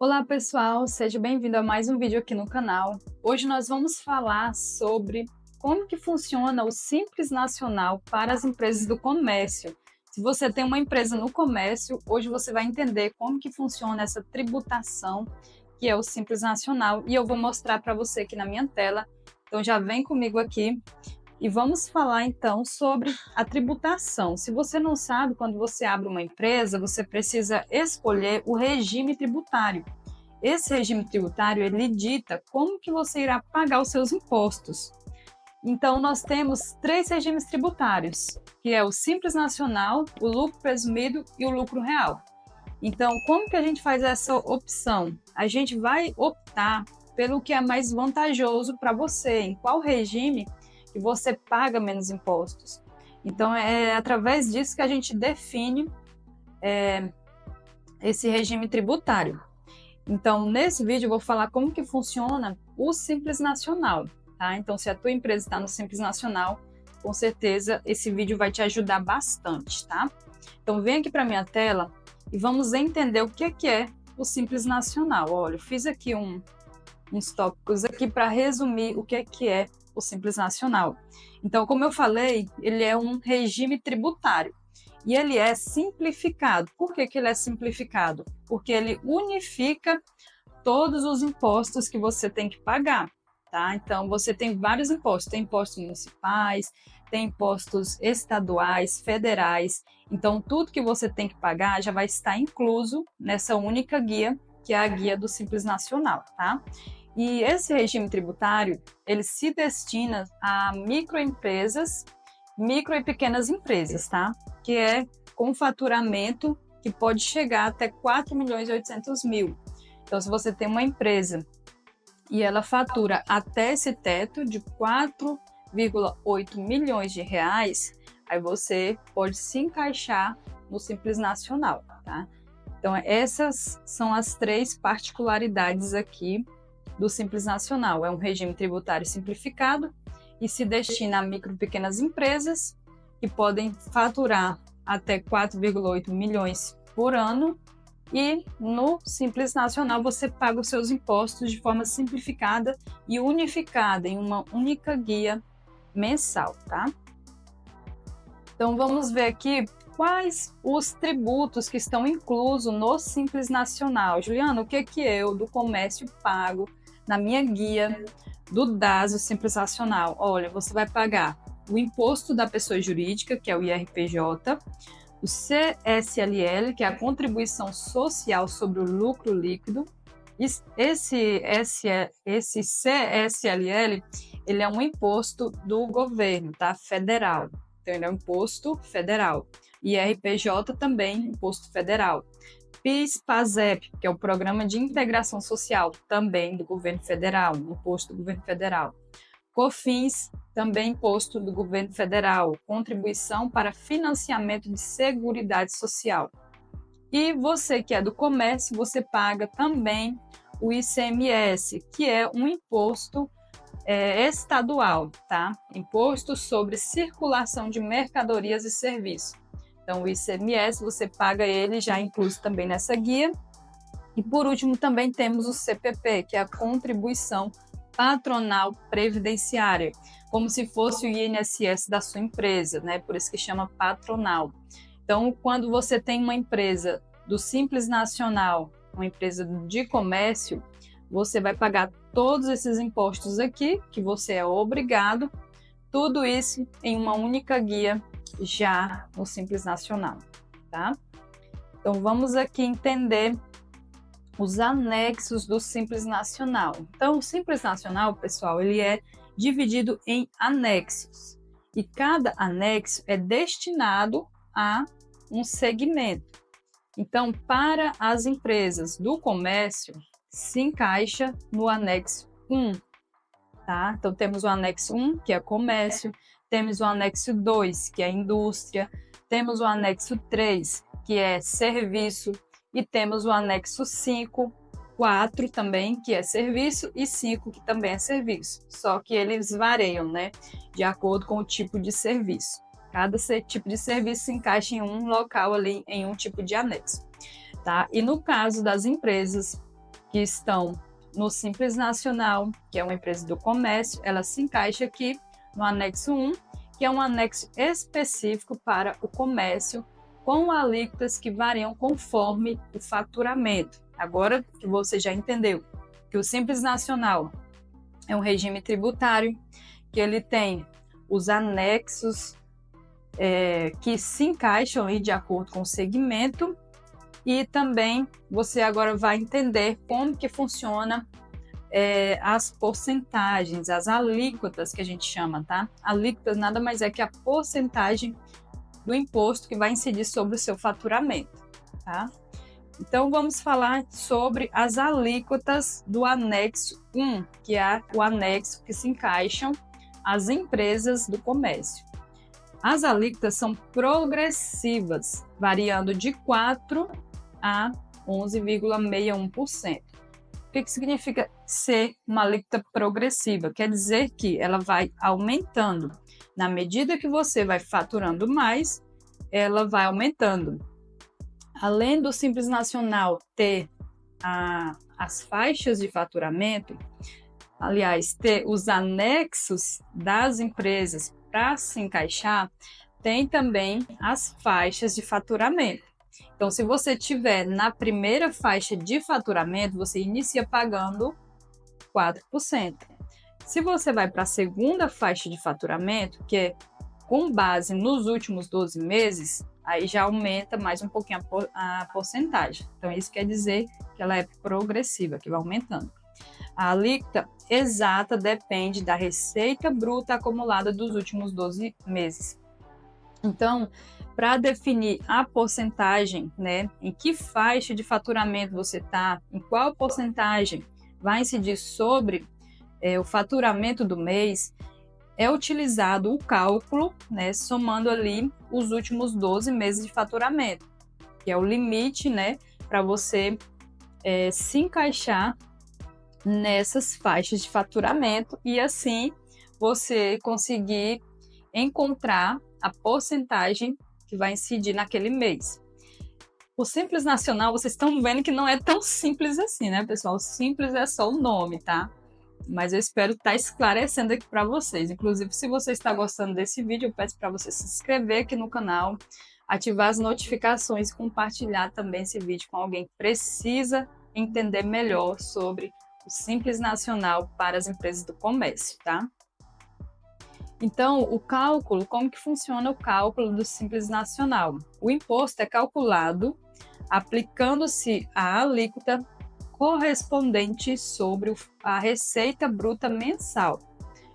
Olá pessoal, seja bem-vindo a mais um vídeo aqui no canal. Hoje nós vamos falar sobre como que funciona o Simples Nacional para as empresas do comércio. Se você tem uma empresa no comércio, hoje você vai entender como que funciona essa tributação que é o Simples Nacional e eu vou mostrar para você aqui na minha tela. Então já vem comigo aqui. E vamos falar então sobre a tributação. Se você não sabe, quando você abre uma empresa, você precisa escolher o regime tributário. Esse regime tributário, ele dita como que você irá pagar os seus impostos. Então, nós temos três regimes tributários, que é o Simples Nacional, o lucro presumido e o lucro real. Então, como que a gente faz essa opção? A gente vai optar pelo que é mais vantajoso para você, em qual regime que você paga menos impostos. Então, é através disso que a gente define esse regime tributário. Então, nesse vídeo eu vou falar como que funciona o Simples Nacional, tá? Então, se a tua empresa está no Simples Nacional, com certeza esse vídeo vai te ajudar bastante, tá? Então, vem aqui para minha tela e vamos entender o que é o Simples Nacional. Olha, eu fiz aqui uns tópicos aqui para resumir o que é o Simples Nacional. Então, como eu falei, ele é um regime tributário e ele é simplificado. Por que ele é simplificado? Porque ele unifica todos os impostos que você tem que pagar, tá? Então, você tem vários impostos, tem impostos municipais, tem impostos estaduais, federais. Então, tudo que você tem que pagar já vai estar incluso nessa única guia, que é a guia do Simples Nacional, tá? E esse regime tributário, ele se destina a microempresas, micro e pequenas empresas, tá? Que é com faturamento que pode chegar até 4.800.000. Então, se você tem uma empresa e ela fatura até esse teto de 4,8 milhões de reais, aí você pode se encaixar no Simples Nacional, tá? Então, essas são as três particularidades aqui do Simples Nacional. É um regime tributário simplificado e se destina a micro e pequenas empresas que podem faturar até 4,8 milhões por ano e no Simples Nacional você paga os seus impostos de forma simplificada e unificada em uma única guia mensal, tá? Então vamos ver aqui quais os tributos que estão inclusos no Simples Nacional. Juliana, o que eu do comércio pago na minha guia do DAS, o Simples Nacional? Olha, você vai pagar o imposto da pessoa jurídica, que é o IRPJ, o CSLL, que é a contribuição social sobre o lucro líquido. Esse CSLL, ele é um imposto do governo, tá? Federal. Então, ele é um imposto federal. IRPJ também, imposto federal. PIS/PASEP, que é o Programa de Integração Social, também do governo federal, imposto do governo federal. COFINS, também imposto do governo federal, contribuição para financiamento de seguridade social. E você que é do comércio, você paga também o ICMS, que é um imposto estadual, tá? Imposto sobre circulação de mercadorias e serviços. Então, o ICMS, você paga ele já incluso também nessa guia. E, por último, também temos o CPP, que é a Contribuição Patronal Previdenciária, como se fosse o INSS da sua empresa, né? Por isso que chama patronal. Então, quando você tem uma empresa do Simples Nacional, uma empresa de comércio, você vai pagar todos esses impostos aqui, que você é obrigado, tudo isso em uma única guia já no Simples Nacional, tá? Então, vamos aqui entender os anexos do Simples Nacional. Então, o Simples Nacional, pessoal, ele é dividido em anexos. E cada anexo é destinado a um segmento. Então, para as empresas do comércio, se encaixa no anexo 1, tá? Então, temos o anexo 1, que é comércio, temos o anexo 2, que é indústria, temos o anexo 3, que é serviço, e temos o anexo 5, 4 também, que é serviço, e 5, que também é serviço. Só que eles variam, né? De acordo com o tipo de serviço. Cada tipo de serviço se encaixa em um local ali, em um tipo de anexo, tá? E no caso das empresas que estão no Simples Nacional, que é uma empresa do comércio, ela se encaixa aqui no anexo 1, que é um anexo específico para o comércio, com alíquotas que variam conforme o faturamento. Agora que você já entendeu que o Simples Nacional é um regime tributário, que ele tem os anexos que se encaixam aí de acordo com o segmento, e também você agora vai entender como que funciona as porcentagens, as alíquotas que a gente chama, tá? Alíquotas nada mais é que a porcentagem do imposto que vai incidir sobre o seu faturamento, tá? Então vamos falar sobre as alíquotas do anexo 1, que é o anexo que se encaixam as empresas do comércio. As alíquotas são progressivas, variando de 4 a 11,61%. O que significa ser uma alíquota progressiva? Quer dizer que ela vai aumentando. Na medida que você vai faturando mais, ela vai aumentando. Além do Simples Nacional ter as faixas de faturamento, aliás, ter os anexos das empresas para se encaixar, tem também as faixas de faturamento. Então, se você tiver na primeira faixa de faturamento, você inicia pagando 4%. Se você vai para a segunda faixa de faturamento, que é com base nos últimos 12 meses, aí já aumenta mais um pouquinho a porcentagem. Então, isso quer dizer que ela é progressiva, que vai aumentando. A alíquota exata depende da receita bruta acumulada dos últimos 12 meses. Então, para definir a porcentagem, né, em que faixa de faturamento você está, em qual porcentagem vai incidir sobre o faturamento do mês, é utilizado o cálculo, né, somando ali os últimos 12 meses de faturamento, que é o limite, né, para você se encaixar nessas faixas de faturamento e assim você conseguir encontrar a porcentagem que vai incidir naquele mês. O Simples Nacional, vocês estão vendo que não é tão simples assim, né, pessoal? O simples é só o nome, tá? Mas eu espero estar esclarecendo aqui para vocês. Inclusive, se você está gostando desse vídeo, eu peço para você se inscrever aqui no canal, ativar as notificações e compartilhar também esse vídeo com alguém que precisa entender melhor sobre o Simples Nacional para as empresas do comércio, tá? Então, o cálculo, como que funciona o cálculo do Simples Nacional? O imposto é calculado aplicando-se a alíquota correspondente sobre a receita bruta mensal.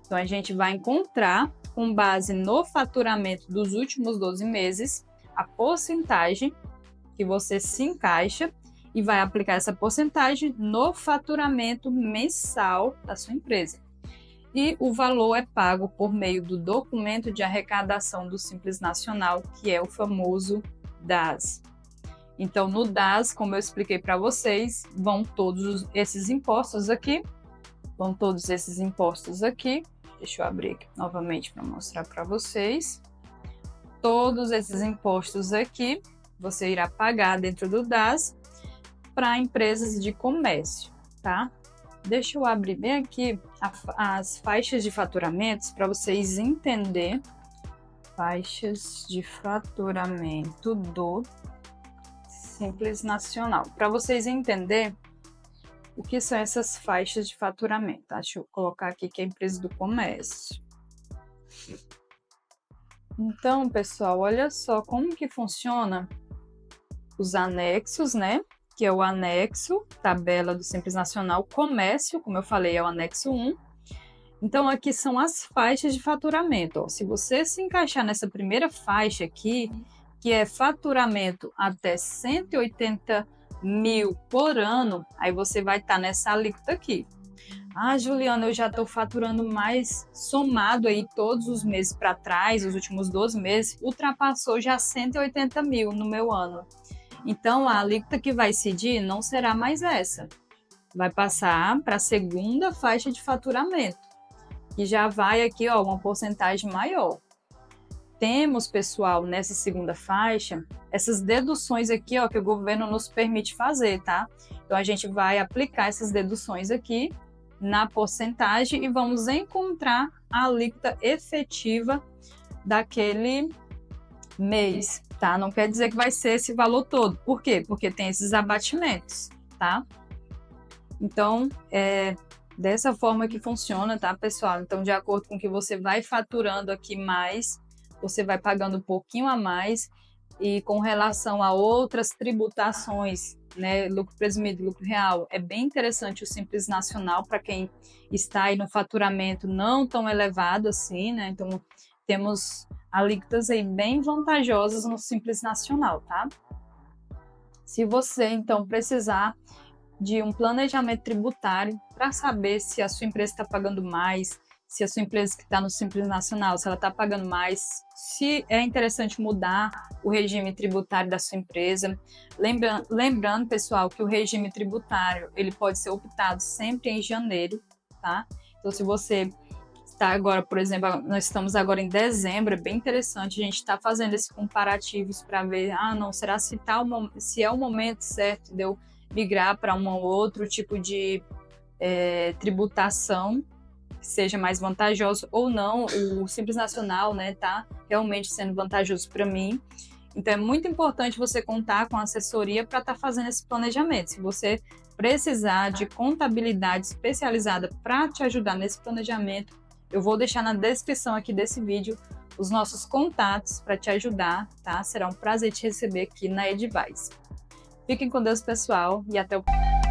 Então, a gente vai encontrar, com base no faturamento dos últimos 12 meses, a porcentagem que você se encaixa e vai aplicar essa porcentagem no faturamento mensal da sua empresa. E o valor é pago por meio do documento de arrecadação do Simples Nacional, que é o famoso DAS. Então, no DAS, como eu expliquei para vocês, vão todos esses impostos aqui. Deixa eu abrir aqui novamente para mostrar para vocês. Todos esses impostos aqui, você irá pagar dentro do DAS para empresas de comércio, tá? Deixa eu abrir bem aqui as faixas de faturamentos para vocês entenderem. Faixas de faturamento do Simples Nacional. Para vocês entenderem o que são essas faixas de faturamento. Tá? Deixa eu colocar aqui que é a empresa do comércio. Então, pessoal, olha só como que funciona os anexos, né? Que é o anexo, tabela do Simples Nacional, comércio, como eu falei, é o anexo 1. Então, aqui são as faixas de faturamento. Ó. Se você se encaixar nessa primeira faixa aqui, que é faturamento até 180 mil por ano, aí você vai estar nessa alíquota aqui. Ah, Juliana, eu já estou faturando mais, somado aí todos os meses para trás, os últimos 12 meses, ultrapassou já 180 mil no meu ano. Então, a alíquota que vai incidir não será mais essa. Vai passar para a segunda faixa de faturamento, que já vai aqui, ó, uma porcentagem maior. Temos, pessoal, nessa segunda faixa, essas deduções aqui, ó, que o governo nos permite fazer, tá? Então, a gente vai aplicar essas deduções aqui na porcentagem e vamos encontrar a alíquota efetiva daquele mês, tá? Não quer dizer que vai ser esse valor todo. Por quê? Porque tem esses abatimentos, tá? Então, dessa forma que funciona, tá, pessoal? Então, de acordo com o que você vai faturando aqui mais, você vai pagando um pouquinho a mais, e com relação a outras tributações, né, lucro presumido, lucro real, é bem interessante o Simples Nacional para quem está aí no faturamento não tão elevado assim, né? Então, temos alíquotas aí bem vantajosas no Simples Nacional, tá? Se você, então, precisar de um planejamento tributário para saber se a sua empresa está pagando mais, se a sua empresa que está no Simples Nacional, se ela está pagando mais, se é interessante mudar o regime tributário da sua empresa. Lembrando, pessoal, que o regime tributário ele pode ser optado sempre em janeiro, tá? Então, se você está agora, por exemplo, nós estamos agora em dezembro, é bem interessante a gente estar fazendo esses comparativos para ver, não, será se é o momento certo de eu migrar para um outro tipo de tributação que seja mais vantajoso ou não. O Simples Nacional, né, tá realmente sendo vantajoso para mim. Então é muito importante você contar com a assessoria para estar fazendo esse planejamento. Se você precisar de contabilidade especializada para te ajudar nesse planejamento, eu vou deixar na descrição aqui desse vídeo os nossos contatos para te ajudar, tá? Será um prazer te receber aqui na Edvise. Fiquem com Deus, pessoal, e até o próximo.